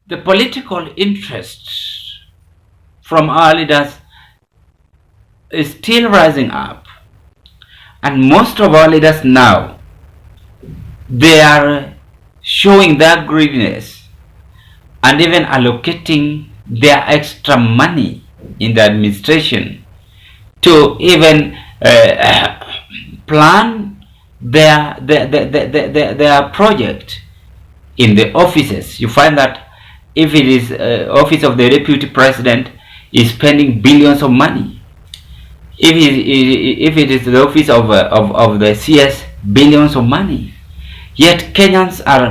the political interest from our leaders is still rising up, and most of our leaders now, they are showing their greediness and even allocating their extra money in the administration to even plan their project in the offices. You find that if it is office of the deputy president is spending billions of money. If it is the office of the CS, billions of money. Yet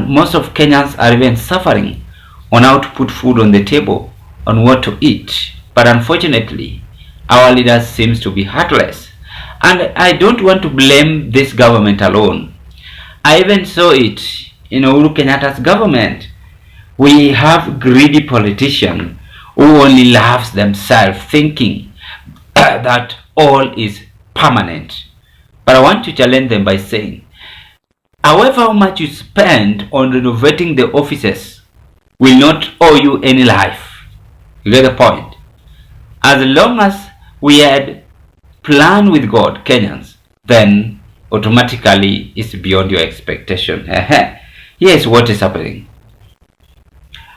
most of Kenyans are even suffering on how to put food on the table, on what to eat. But unfortunately, our leaders seems to be heartless. And I don't want to blame this government alone. I even saw it in Uhuru Kenyatta's government. We have greedy politicians who only loves themselves, thinking that all is permanent. But I want to challenge them by saying, however much you spend on renovating the offices will not owe you any life. You get the point? As long as we had planned with God, Kenyans, then automatically it's beyond your expectation. Here's what is happening.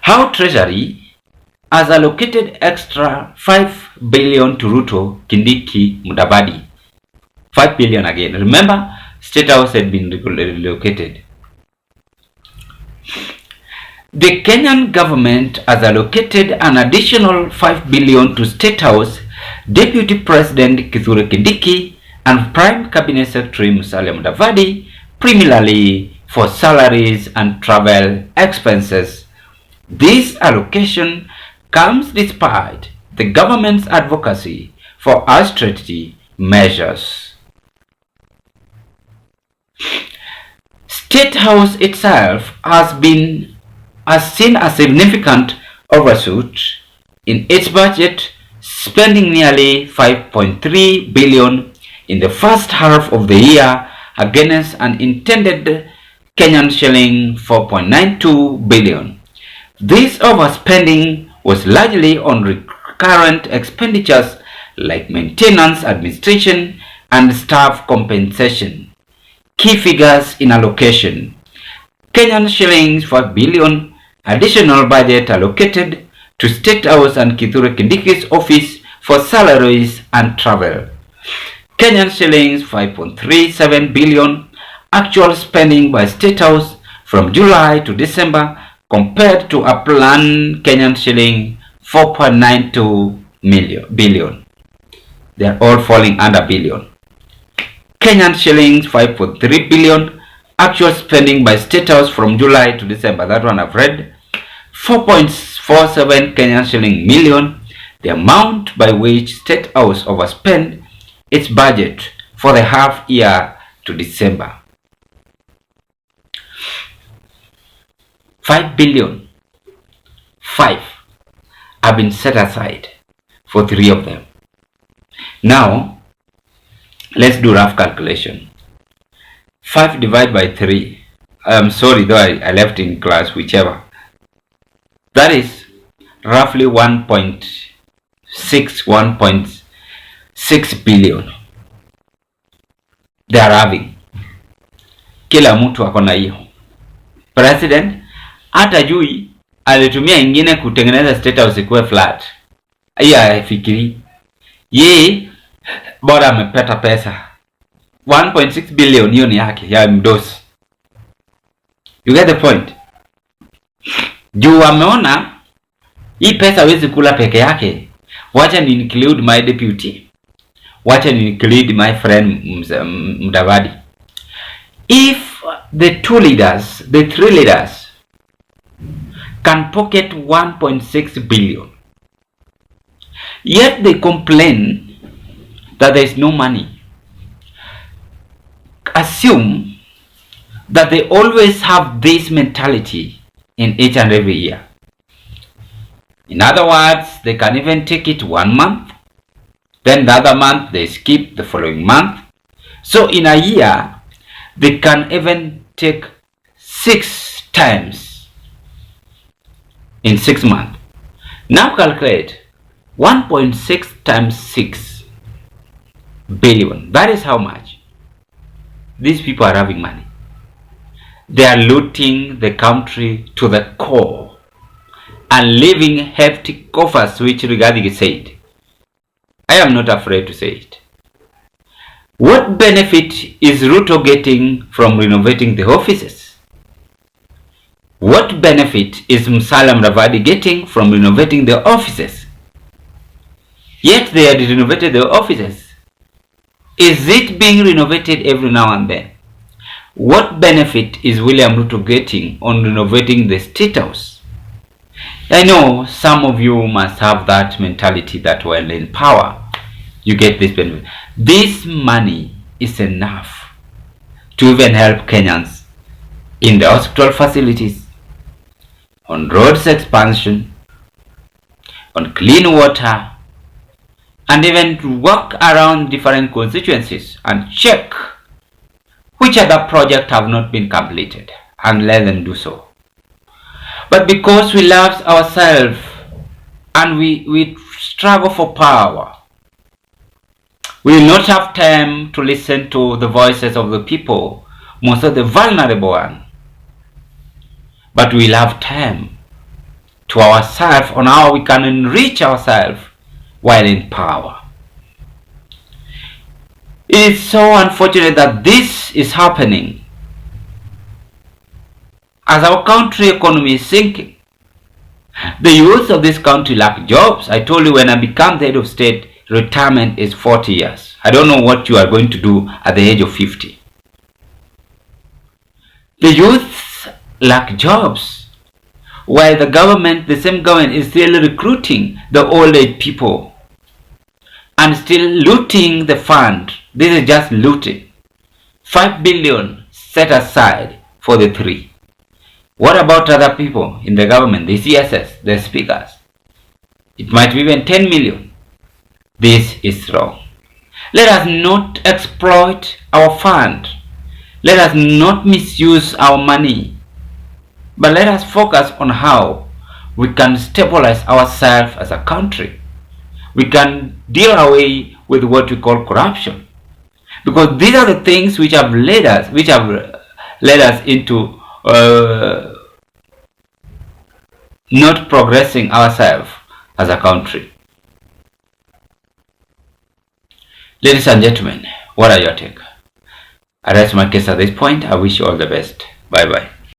How Treasury has allocated extra 5 billion to Ruto, Kindiki, Mudavadi. 5 billion again. Remember, State House had been relocated. The Kenyan government has allocated an additional 5 billion to State House, Deputy President Kithure Kindiki, and Prime Cabinet Secretary Musalia Mudavadi, primarily for salaries and travel expenses. This allocation comes despite the government's advocacy for austerity measures. State House itself has seen a significant overshoot in its budget, spending nearly 5.3 billion in the first half of the year against an intended Kenyan shilling 4.92 billion. This overspending was largely on recurrent expenditures like maintenance, administration, and staff compensation. Key figures in allocation: Kenyan shillings 5 billion additional budget allocated to State House and Kithure Kindiki's office for salaries and travel. Kenyan shillings 5.37 billion actual spending by State House from July to December, compared to a planned Kenyan shilling 4.92 billion. They are all falling under billion. Kenyan shillings 5.3 billion actual spending by State House from July to December. That one I've read. 4.47 Kenyan shilling million, the amount by which State House overspent its budget for the half year to December. 5 billion. 5 have been set aside for 3 of them. Now, let's do rough calculation. 5 divided by 3. I'm sorry though, I left in class, whichever. That is roughly 1.6 billion. They are having. Kila mtu akona hiyo. President hata jui alitumia ingine kutengeneza State House ikuwe flat. Hiyo haifikiri. Yeye bora amepata pesa. 1.6 billion hiyo ni yake ya mdosi. You get the point? Juu ameona hii pesa hawezi kula peke yake. Wacha ni include my deputy. Wacha ni include my friend Mudavadi. If the 3 leaders can pocket 1.6 billion, yet they complain that there is no money, assume that they always have this mentality in each and every year. In other words, they can even take it 1 month, then the other month they skip the following month. So in a year, they can even take 6 times in 6 months. Now calculate 1.6 times 6 billion. That is how much these people are having money. They are looting the country to the core and leaving hefty coffers, which Rigathi said. I am not afraid to say it. What benefit is Ruto getting from renovating the offices? What benefit is Musalia Mudavadi getting from renovating the offices? Yet they had renovated the offices. Is it being renovated every now and then? What benefit is William Ruto getting on renovating the State House? I know some of you must have that mentality that when in power, you get this benefit. This money is enough to even help Kenyans in the hospital facilities, on roads expansion, on clean water, and even to walk around different constituencies and check which other projects have not been completed and let them do so. But because we love ourselves and we struggle for power, we will not have time to listen to the voices of the people, most of the vulnerable ones. But we will have time to ourselves on how we can enrich ourselves while in power. It is so unfortunate that this is happening as our country economy is sinking. The youth of this country lack jobs. I told you when I become the head of state, retirement is 40 years. I don't know what you are going to do at the age of 50. The youth lack jobs, while the government, the same government, is still recruiting the old age people and still looting the fund. This is just looting. 5 billion set aside for the three. What about other people in the government, the CSS, the speakers? It might be even 10 million. This is wrong. Let us not exploit our fund. Let us not misuse our money. But let us focus on how we can stabilize ourselves as a country. We can deal away with what we call corruption. Because these are the things which have led us, into not progressing ourselves as a country. Ladies and gentlemen, what are your take? I rest my case at this point. I wish you all the best. Bye bye.